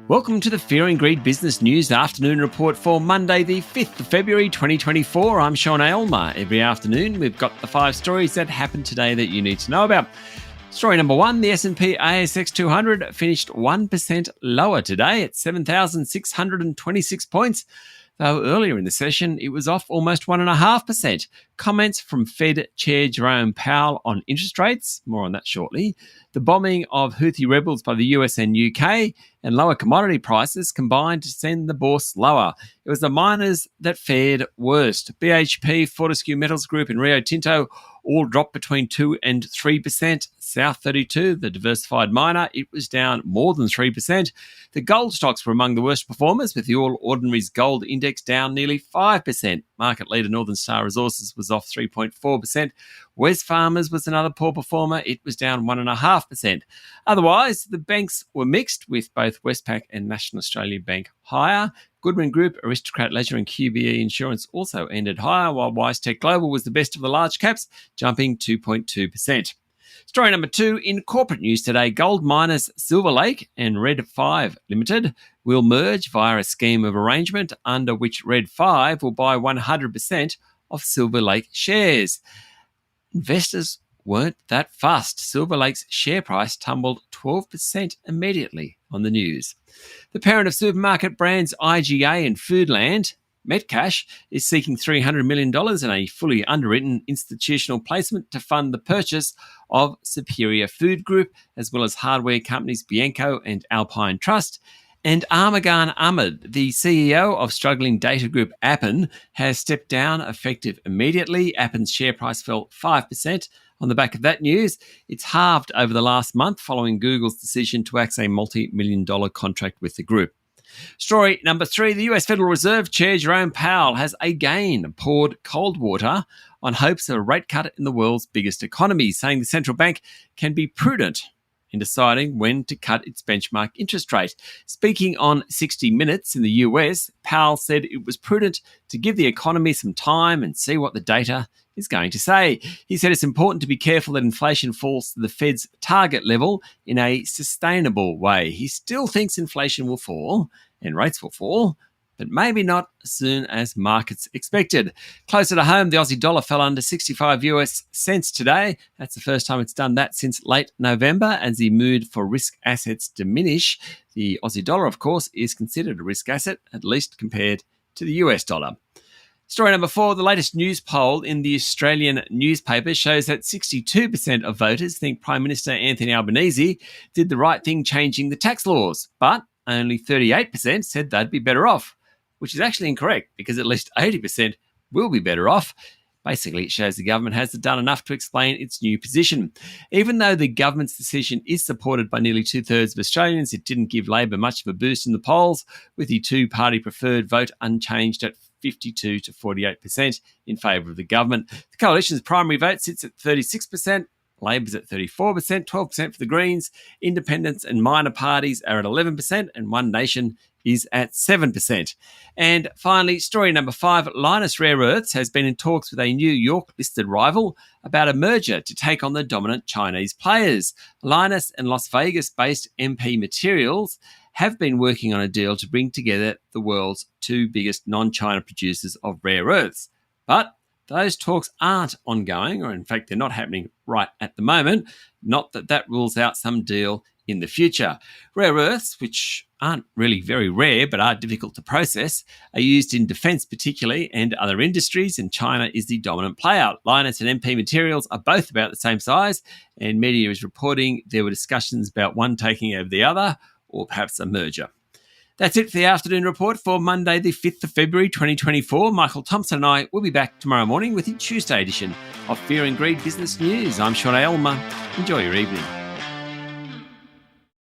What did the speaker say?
Welcome to the Fear and Greed Business News Afternoon Report for Monday, the 5th of February 2024. I'm Sean Aylmer. Every afternoon, we've got the 5 stories that happened today that you need to know about. Story number 1, the S&P ASX 200 finished 1% lower today at 7,626 points. Though earlier in the session, it was off almost 1.5%. Comments from Fed Chair Jerome Powell on interest rates, more on that shortly. The bombing of Houthi rebels by the US and UK, and lower commodity prices combined to send the bourse lower. It was the miners that fared worst. BHP, Fortescue Metals Group and Rio Tinto all dropped between 2 and 3%. South 32, the diversified miner, it was down more than 3%. The gold stocks were among the worst performers, with the All Ordinaries Gold Index down nearly 5%. Market leader Northern Star Resources was off 3.4%. Wesfarmers was another poor performer. It was down 1.5%. Otherwise, the banks were mixed, with both Westpac and National Australia Bank higher. Goodman Group, Aristocrat Leisure and QBE Insurance also ended higher, while WiseTech Global was the best of the large caps, jumping 2.2%. Story number 2, in corporate news today, gold miners Silver Lake and Red 5 Limited will merge via a scheme of arrangement under which Red 5 will buy 100% of Silver Lake shares. Investors weren't that fussed. Silver Lake's share price tumbled 12% immediately on the news. The parent of supermarket brands IGA and Foodland, Metcash, is seeking $300 million in a fully underwritten institutional placement to fund the purchase of Superior Food Group, as well as hardware companies Bianco and Alpine Trust. And Armagan Ahmed, the CEO of struggling data group Appen, has stepped down effective immediately. Appen's share price fell 5%. On the back of that news, it's halved over the last month following Google's decision to axe a multi-million-dollar contract with the group. Story number 3, the US Federal Reserve Chair Jerome Powell has again poured cold water on hopes of a rate cut in the world's biggest economy, saying the central bank can be prudent in deciding when to cut its benchmark interest rate. Speaking on 60 Minutes in the US, Powell said it was prudent to give the economy some time and see what the data is going to say. He said it's important to be careful that inflation falls to the Fed's target level in a sustainable way. He still thinks inflation will fall and rates will fall, but maybe not as soon as markets expected. Closer to home, the Aussie dollar fell under 65 US cents today. That's the first time it's done that since late November, as the mood for risk assets diminish. The Aussie dollar, of course, is considered a risk asset, at least compared to the US dollar. Story number 4, the latest news poll in the Australian newspaper shows that 62% of voters think Prime Minister Anthony Albanese did the right thing changing the tax laws, but only 38% said they'd be better off, which is actually incorrect because at least 80% will be better off. Basically, it shows the government hasn't done enough to explain its new position. Even though the government's decision is supported by nearly 2/3 of Australians, it didn't give Labor much of a boost in the polls, with the two-party preferred vote unchanged at 52 to 48% in favour of the government. The coalition's primary vote sits at 36%. Labor's at 34%, 12% for the Greens. Independents and minor parties are at 11%, and One Nation is at 7%. And finally, story number 5, Lynas Rare Earths has been in talks with a New York-listed rival about a merger to take on the dominant Chinese players. Lynas and Las Vegas-based MP Materials have been working on a deal to bring together the world's 2 biggest non-China producers of rare earths. But those talks aren't ongoing, or in fact, they're not happening right at the moment. Not that that rules out some deal in the future. Rare earths, which aren't really very rare but are difficult to process, are used in defence particularly and other industries, and China is the dominant player. Lynas and MP Materials are both about the same size, and media is reporting there were discussions about one taking over the other, or perhaps a merger. That's it for the afternoon report for Monday, the 5th of February 2024. Michael Thompson and I will be back tomorrow morning with the Tuesday edition of Fear and Greed Business News. I'm Sean Aylmer. Enjoy your evening.